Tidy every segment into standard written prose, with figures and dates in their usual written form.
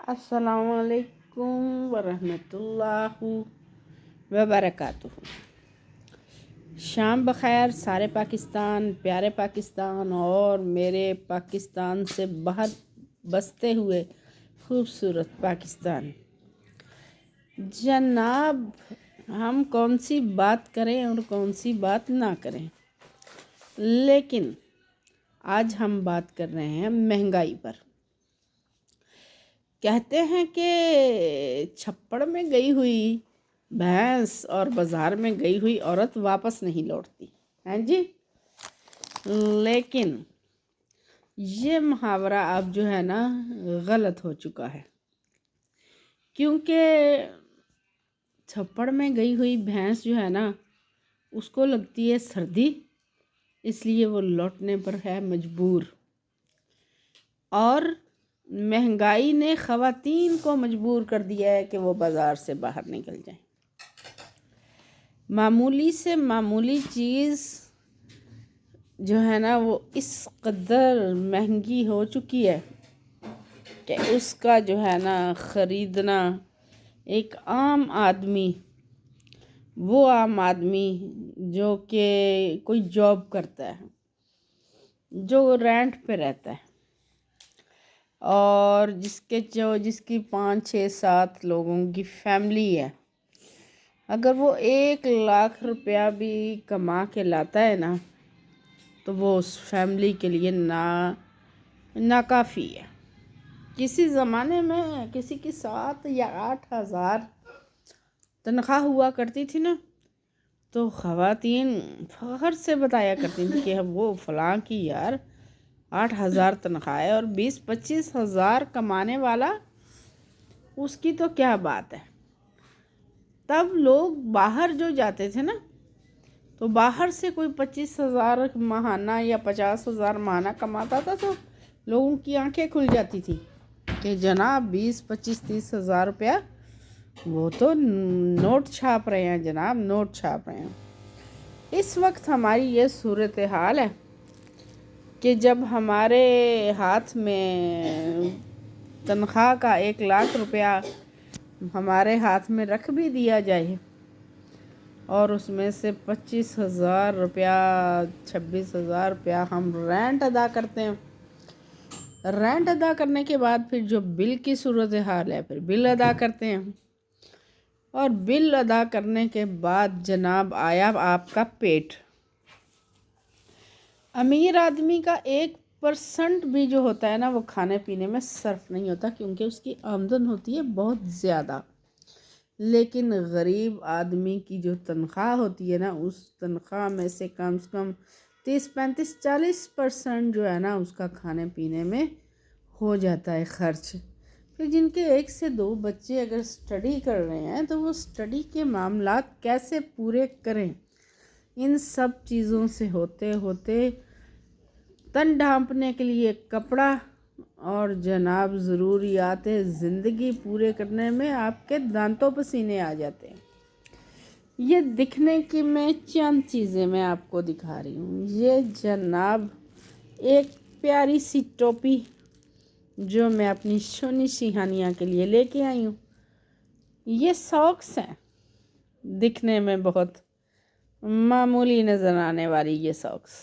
السلام علیکم ورحمۃ اللہ وبرکاتہ۔ شام بخیر سارے پاکستان، پیارے پاکستان اور میرے پاکستان سے باہر بستے ہوئے خوبصورت پاکستان۔ جناب، ہم کون سی بات کریں اور کون سی بات نہ کریں، لیکن آج ہم بات کر رہے ہیں مہنگائی پر۔ کہتے ہیں کہ چھپڑ میں گئی ہوئی بھینس اور بازار میں گئی ہوئی عورت واپس نہیں لوٹتی ہیں جی، لیکن یہ محاورہ اب جو ہے نا غلط ہو چکا ہے، کیونکہ چھپڑ میں گئی ہوئی بھینس جو ہے نا اس کو لگتی ہے سردی، اس لیے وہ لوٹنے پر ہے مجبور۔ اور مہنگائی نے خواتین کو مجبور کر دیا ہے کہ وہ بازار سے باہر نکل جائیں۔ معمولی سے معمولی چیز جو ہے نا وہ اس قدر مہنگی ہو چکی ہے کہ اس کا جو ہے نا خریدنا ایک عام آدمی، وہ عام آدمی جو کہ کوئی جاب کرتا ہے، جو رینٹ پہ رہتا ہے اور جس کی 5-6-7 لوگوں کی فیملی ہے، اگر وہ 1 لاکھ روپیہ بھی کما کے لاتا ہے نا تو وہ اس فیملی کے لیے ناکافی ہے۔ کسی زمانے میں کسی کی 7 یا 8 ہزار تنخواہ ہوا کرتی تھی نا تو خواتین فخر سے بتایا کرتی تھیں کہ وہ فلاں کی یار 8 ہزار تنخواہ ہے اور 20-25 ہزار کمانے والا، اس کی تو کیا بات ہے۔ تب لوگ باہر جو جاتے تھے نا تو باہر سے کوئی 25 ہزار ماہانہ یا 50 ہزار ماہانہ کماتا تھا تو لوگوں کی آنکھیں کھل جاتی تھی کہ جناب 20-25-30 ہزار روپیہ وہ تو نوٹ چھاپ رہے ہیں، جناب نوٹ چھاپ رہے ہیں۔ اس وقت ہماری یہ صورتحال ہے کہ جب ہمارے ہاتھ میں تنخواہ کا 1 لاکھ روپیہ ہمارے ہاتھ میں رکھ بھی دیا جائے اور اس میں سے 25 ہزار روپیہ 26 ہزار روپیہ ہم رینٹ ادا کرتے ہیں، رینٹ ادا کرنے کے بعد پھر جو بل کی صورتحال ہے، پھر بل ادا کرتے ہیں، اور بل ادا کرنے کے بعد جناب آیا آپ کا پیٹ۔ امیر آدمی کا 1% بھی جو ہوتا ہے نا وہ کھانے پینے میں صرف نہیں ہوتا، کیونکہ اس کی آمدن ہوتی ہے بہت زیادہ، لیکن غریب آدمی کی جو تنخواہ ہوتی ہے نا اس تنخواہ میں سے کم 30-35-40% جو ہے نا اس کا کھانے پینے میں ہو جاتا ہے خرچ۔ پھر جن کے 1 سے 2 بچے اگر سٹڈی کر رہے ہیں تو وہ سٹڈی کے معاملات کیسے پورے کریں، ان سب چیزوں سے ہوتے ہوتے تن ڈھانپنے کے لیے کپڑا اور جناب ضروریات زندگی پورے کرنے میں آپ کے دانتوں پسینے آ جاتے ہیں۔ یہ دکھنے کی میں چند چیزیں میں آپ کو دکھا رہی ہوں۔ یہ جناب ایک پیاری سی ٹوپی جو میں اپنی شونی شیہانیہ کے لیے لے کے آئی ہوں۔ یہ ساکس ہیں، دکھنے میں بہت معمولی نظر آنے والی یہ ساکس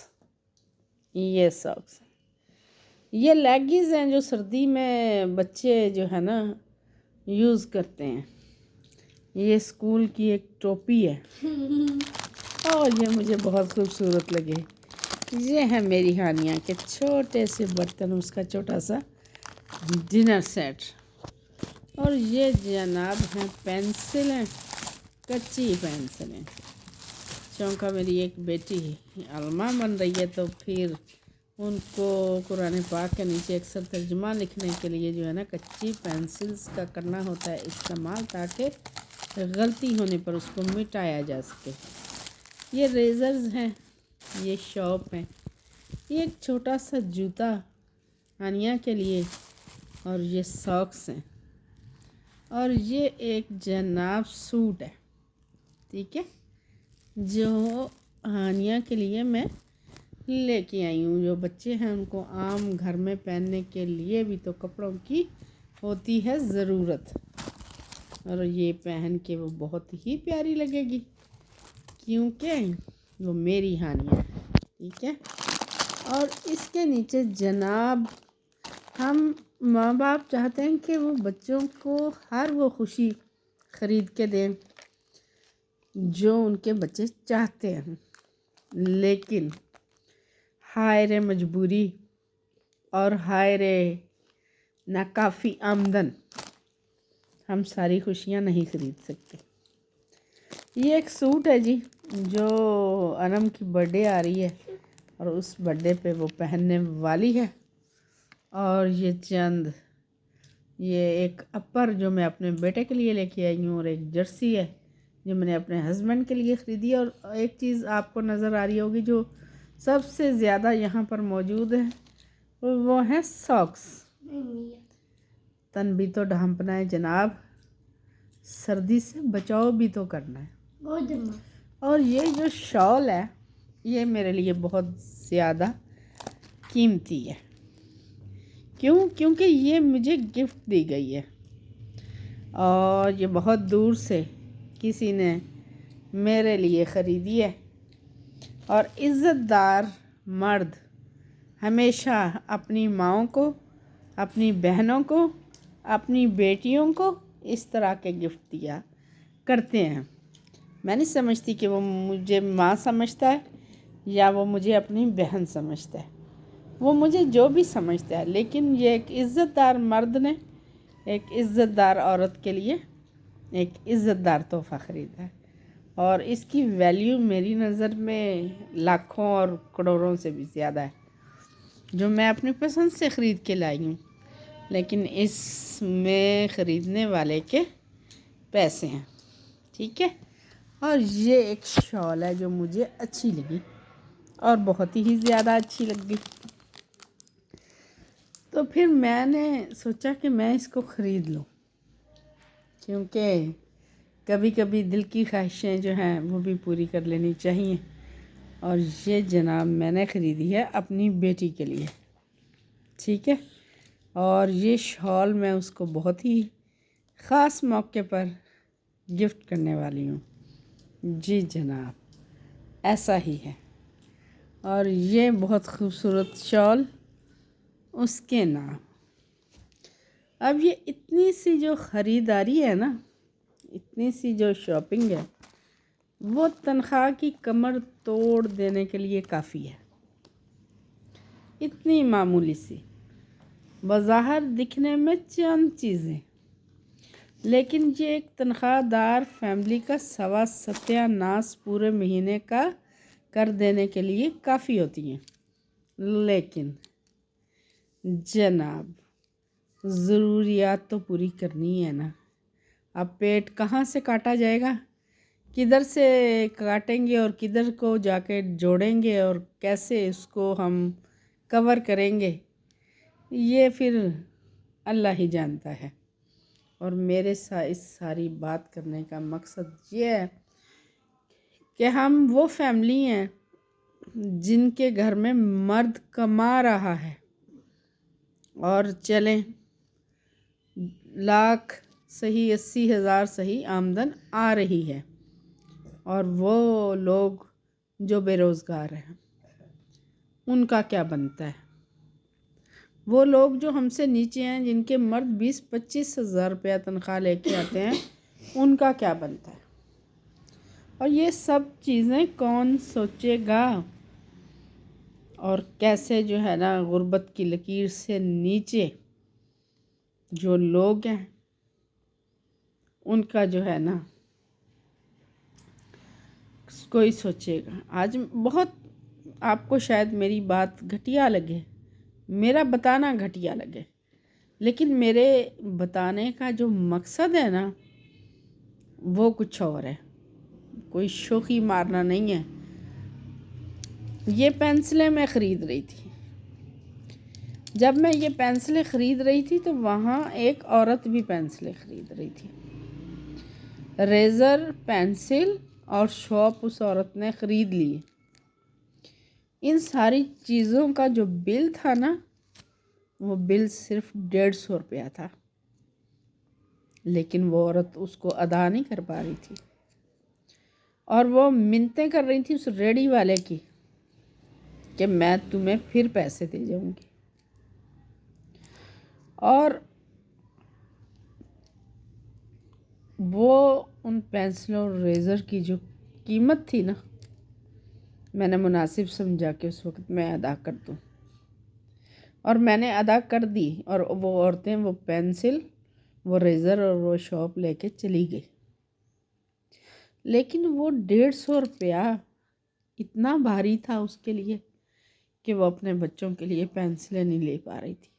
یہ لیگیز ہیں جو سردی میں بچے جو ہے نا یوز کرتے ہیں۔ یہ اسکول کی ایک ٹوپی ہے اور یہ مجھے بہت خوبصورت لگے۔ یہ ہے میری ہانیہ کے چھوٹے سے برتن، اس کا چھوٹا سا ڈنر سیٹ، اور یہ جناب ہیں پینسلیں، کچی پینسلیں۔ چونکہ میری ایک بیٹی علمہ بن رہی ہے تو پھر ان کو قرآن پاک کے نیچے اکثر ترجمہ لکھنے کے لیے جو ہے نا کچی پینسلز کا کرنا ہوتا ہے استعمال، تاکہ غلطی ہونے پر اس کو مٹایا جا سکے۔ یہ ریزرز ہیں، یہ شارپ ہیں، یہ ایک چھوٹا سا جوتا ہانیہ کے لیے، اور یہ ساکس ہیں، اور یہ ایک جناب سوٹ ہے، ٹھیک ہے، جو ہانیہ کے لیے میں لے کے آئی ہوں۔ جو بچے ہیں ان کو عام گھر میں پہننے کے لیے بھی تو کپڑوں کی ہوتی ہے ضرورت، اور یہ پہن کے وہ بہت ہی پیاری لگے گی کیونکہ وہ میری ہانیہ ہے، ٹھیک ہے۔ اور اس کے نیچے جناب، ہم ماں باپ چاہتے ہیں کہ وہ بچوں کو ہر وہ خوشی خرید کے دیں جو ان کے بچے چاہتے ہیں، لیکن ہائے مجبوری اور ہائے ناکافی آمدن ہم ساری خوشیاں نہیں خرید سکتے۔ یہ ایک سوٹ ہے جی، جو انم کی برتھ ڈے آ رہی ہے اور اس برتھ ڈے پہ وہ پہننے والی ہے، اور یہ ایک اپر جو میں اپنے بیٹے کے لیے لے کے آئی ہوں، اور ایک جرسی ہے جو میں نے اپنے ہسبینڈ کے لیے خریدی، اور ایک چیز آپ کو نظر آ رہی ہوگی جو سب سے زیادہ یہاں پر موجود ہے، وہ ہے ساکس۔ تن بھی تو ڈھانپنا ہے جناب، سردی سے بچاؤ بھی تو کرنا ہے۔ اور یہ جو شال ہے یہ میرے لیے بہت زیادہ قیمتی ہے، کیونکہ یہ مجھے گفٹ دی گئی ہے، اور یہ بہت دور سے کسی نے میرے لیے خریدی ہے۔ اور عزت دار مرد ہمیشہ اپنی ماؤں کو، اپنی بہنوں کو، اپنی بیٹیوں کو اس طرح کے گفٹ دیا کرتے ہیں۔ میں نہیں سمجھتی کہ وہ مجھے ماں سمجھتا ہے یا وہ مجھے اپنی بہن سمجھتا ہے، وہ مجھے جو بھی سمجھتا ہے، لیکن یہ ایک عزت دار مرد نے ایک عزت دار عورت کے لیے ایک عزت دار تحفہ خریدا ہے، اور اس کی ویلیو میری نظر میں لاکھوں اور کروڑوں سے بھی زیادہ ہے، جو میں اپنی پسند سے خرید کے لائی ہوں، لیکن اس میں خریدنے والے کے پیسے ہیں، ٹھیک ہے۔ اور یہ ایک شال ہے جو مجھے اچھی لگی اور بہت ہی زیادہ اچھی لگ گئی، تو پھر میں نے سوچا کہ میں اس کو خرید لوں، کیونکہ کبھی کبھی دل کی خواہشیں جو ہیں وہ بھی پوری کر لینی چاہیے۔ اور یہ جناب میں نے خریدی ہے اپنی بیٹی کے لیے، ٹھیک ہے، اور یہ شال میں اس کو بہت ہی خاص موقع پر گفٹ کرنے والی ہوں۔ جی جناب، ایسا ہی ہے، اور یہ بہت خوبصورت شال اس کے نام۔ اب یہ اتنی سی جو خریداری ہے نا، اتنی سی جو شاپنگ ہے، وہ تنخواہ کی کمر توڑ دینے کے لیے کافی ہے۔ اتنی معمولی سی، بظاہر دکھنے میں چند چیزیں، لیکن یہ ایک تنخواہ دار فیملی کا سوا ستیہ ناس پورے مہینے کا کر دینے کے لیے کافی ہوتی ہیں۔ لیکن جناب، ضروریات تو پوری کرنی ہے نا، اب پیٹ کہاں سے کاٹا جائے گا، کدھر سے کاٹیں گے اور کدھر کو جا کے جوڑیں گے، اور کیسے اس کو ہم کور کریں گے، یہ پھر اللہ ہی جانتا ہے۔ اور میرے اس ساری بات کرنے کا مقصد یہ ہے کہ ہم وہ فیملی ہیں جن کے گھر میں مرد کما رہا ہے، اور چلیں لاکھ صحیح 80,000 صحیح آمدن آ رہی ہے، اور وہ لوگ جو بے روزگار ہیں ان کا کیا بنتا ہے، وہ لوگ جو ہم سے نیچے ہیں جن کے مرد 20-25 ہزار روپیہ تنخواہ لے کے آتے ہیں ان کا کیا بنتا ہے، اور یہ سب چیزیں کون سوچے گا، اور کیسے جو ہے نا غربت کی لکیر سے نیچے جو لوگ ہیں ان کا جو ہے نا کوئی سوچے گا۔ آج بہت آپ کو شاید میری بات گھٹیا لگے، میرا بتانا گھٹیا لگے، لیکن میرے بتانے کا جو مقصد ہے نا وہ کچھ اور ہے، کوئی شوخی مارنا نہیں ہے۔ یہ پینسلیں میں خرید رہی تھی، جب میں یہ پینسلیں خرید رہی تھی تو وہاں ایک عورت بھی پینسلیں خرید رہی تھی، ریزر، پینسل اور شارپ اس عورت نے خرید لی۔ ان ساری چیزوں کا جو بل تھا نا، وہ بل صرف 150 روپیہ تھا، لیکن وہ عورت اس کو ادا نہیں کر پا رہی تھی، اور وہ منتیں کر رہی تھی اس ریڑھی والے کی کہ میں تمہیں پھر پیسے دے جاؤں گی. اور وہ ان پینسلوں اور ریزر کی جو قیمت تھی نا، میں نے مناسب سمجھا کہ اس وقت میں ادا کر دوں، اور میں نے ادا کر دی. اور وہ عورتیں وہ پینسل، وہ ریزر اور وہ شاپ لے کے چلی گئی. لیکن وہ 150 روپیہ اتنا بھاری تھا اس کے لیے کہ وہ اپنے بچوں کے لیے پینسلیں نہیں لے پا رہی تھی.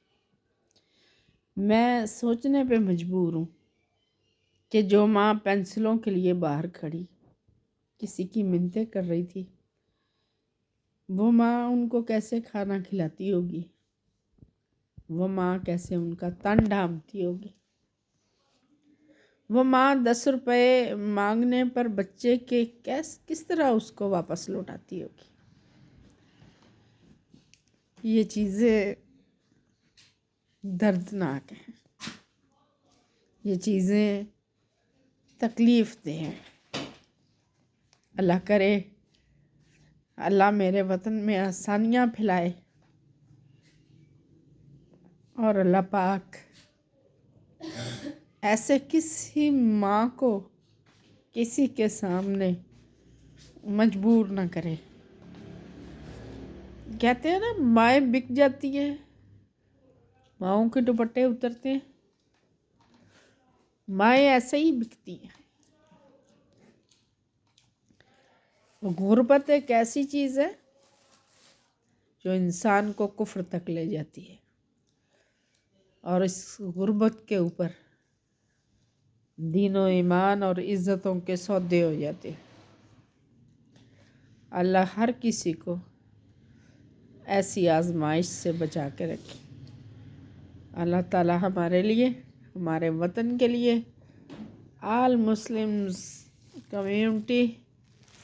میں سوچنے پہ مجبور ہوں کہ جو ماں پینسلوں کے لیے باہر کھڑی کسی کی منتیں کر رہی تھی، وہ ماں ان کو کیسے کھانا کھلاتی ہوگی، وہ ماں کیسے ان کا تن ڈھانپتی ہوگی، وہ ماں 10 روپے مانگنے پر بچے کے کس طرح اس کو واپس لوٹاتی ہوگی. یہ چیزیں دردناک ہیں، یہ چیزیں تکلیف دہ ہیں. اللہ کرے اللہ میرے وطن میں آسانیاں پھیلائے، اور اللہ پاک ایسے کسی ماں کو کسی کے سامنے مجبور نہ کرے. کہتے ہیں نا مائیں بک جاتی ہیں، ماؤں کے دوپٹے اترتے ہیں، مائیں ایسے ہی بکتی ہیں. غربت ایک ایسی چیز ہے جو انسان کو کفر تک لے جاتی ہے، اور اس غربت کے اوپر دین و ایمان اور عزتوں کے سودے ہو جاتے ہیں. اللہ ہر کسی کو ایسی آزمائش سے بچا کے رکھے. اللہ تعالی ہمارے لیے، ہمارے وطن کے لیے، آل مسلمز کمیونٹی،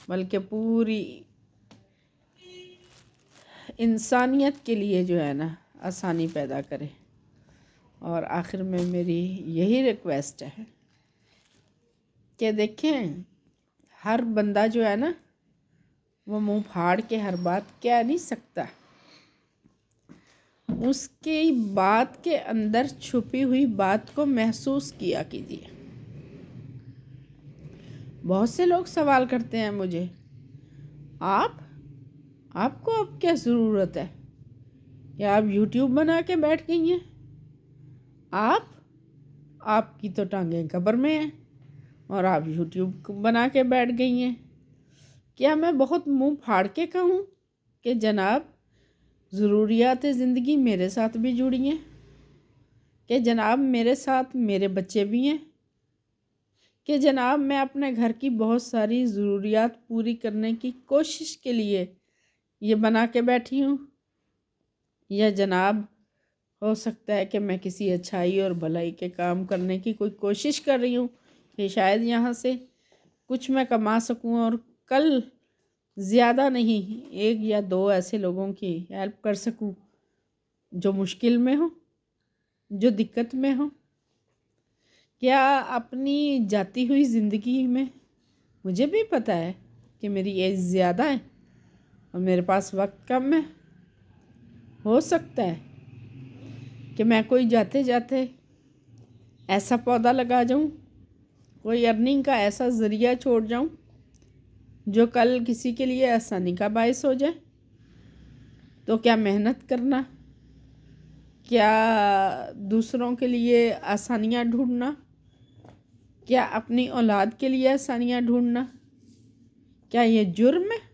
بلکہ پوری انسانیت کے لیے جو ہے نا آسانی پیدا کرے. اور آخر میں میری یہی ریکویسٹ ہے کہ دیکھیں، ہر بندہ جو ہے نا وہ منہ پھاڑ کے ہر بات کہہ نہیں سکتا. اس کی بات کے اندر چھپی ہوئی بات کو محسوس کیا کیجیے. بہت سے لوگ سوال کرتے ہیں مجھے، آپ کو اب کیا ضرورت ہے کہ آپ یوٹیوب بنا کے بیٹھ گئی ہیں؟ آپ کی تو ٹانگیں قبر میں ہیں اور آپ یوٹیوب بنا کے بیٹھ گئی ہیں. کیا میں بہت منہ پھاڑ کے کہوں کہ جناب ضروریات زندگی میرے ساتھ بھی جڑی ہیں، کہ جناب میرے ساتھ میرے بچے بھی ہیں، کہ جناب میں اپنے گھر کی بہت ساری ضروریات پوری کرنے کی کوشش کے لیے یہ بنا کے بیٹھی ہوں؟ یا جناب ہو سکتا ہے کہ میں کسی اچھائی اور بھلائی کے کام کرنے کی کوئی کوشش کر رہی ہوں کہ شاید یہاں سے کچھ میں کما سکوں اور کل زیادہ نہیں 1 یا 2 ایسے لوگوں کی ہیلپ کر سکوں جو مشکل میں ہوں، جو دقت میں ہوں. کیا اپنی جاتی ہوئی زندگی میں مجھے بھی پتہ ہے کہ میری ایج زیادہ ہے اور میرے پاس وقت کم ہے، ہو سکتا ہے کہ میں کوئی جاتے جاتے ایسا پودا لگا جاؤں، کوئی ارننگ کا ایسا ذریعہ چھوڑ جاؤں جو کل کسی کے لیے آسانی کا باعث ہو جائے. تو کیا محنت کرنا، کیا دوسروں کے لیے آسانیاں ڈھونڈنا، کیا اپنی اولاد کے لیے آسانیاں ڈھونڈنا، کیا یہ جرم ہے؟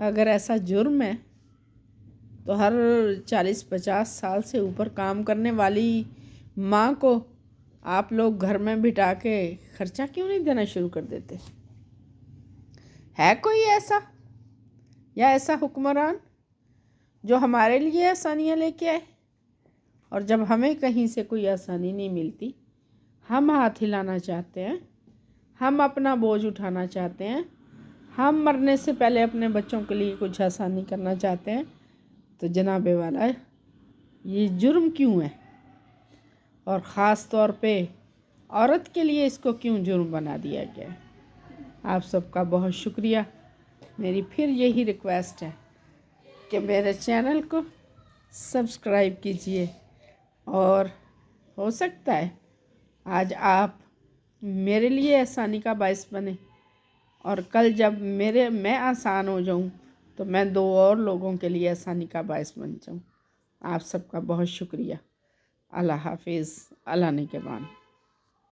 اگر ایسا جرم ہے تو ہر 40-50 سال سے اوپر کام کرنے والی ماں کو آپ لوگ گھر میں بٹھا کے خرچہ کیوں نہیں دینا شروع کر دیتے؟ ہے کوئی ایسا یا ایسا حکمران جو ہمارے لیے آسانیاں لے کے آئے؟ اور جب ہمیں کہیں سے کوئی آسانی نہیں ملتی، ہم ہاتھ ہلانا چاہتے ہیں، ہم اپنا بوجھ اٹھانا چاہتے ہیں، ہم مرنے سے پہلے اپنے بچوں کے لیے کچھ آسانی کرنا چاہتے ہیں، تو جناب والا یہ جرم کیوں ہے؟ اور خاص طور پہ عورت کے لیے اس کو کیوں جرم بنا دیا گیا ہے؟ آپ سب کا بہت شکریہ. میری پھر یہی ریکویسٹ ہے کہ میرے چینل کو سبسکرائب کیجئے، اور ہو سکتا ہے آج آپ میرے لیے آسانی کا باعث بنے، اور کل جب میں آسان ہو جاؤں تو میں 2 اور لوگوں کے لیے آسانی کا باعث بن جاؤں. آپ سب کا بہت شکریہ. اللہ حافظ. اللہ نگہبان.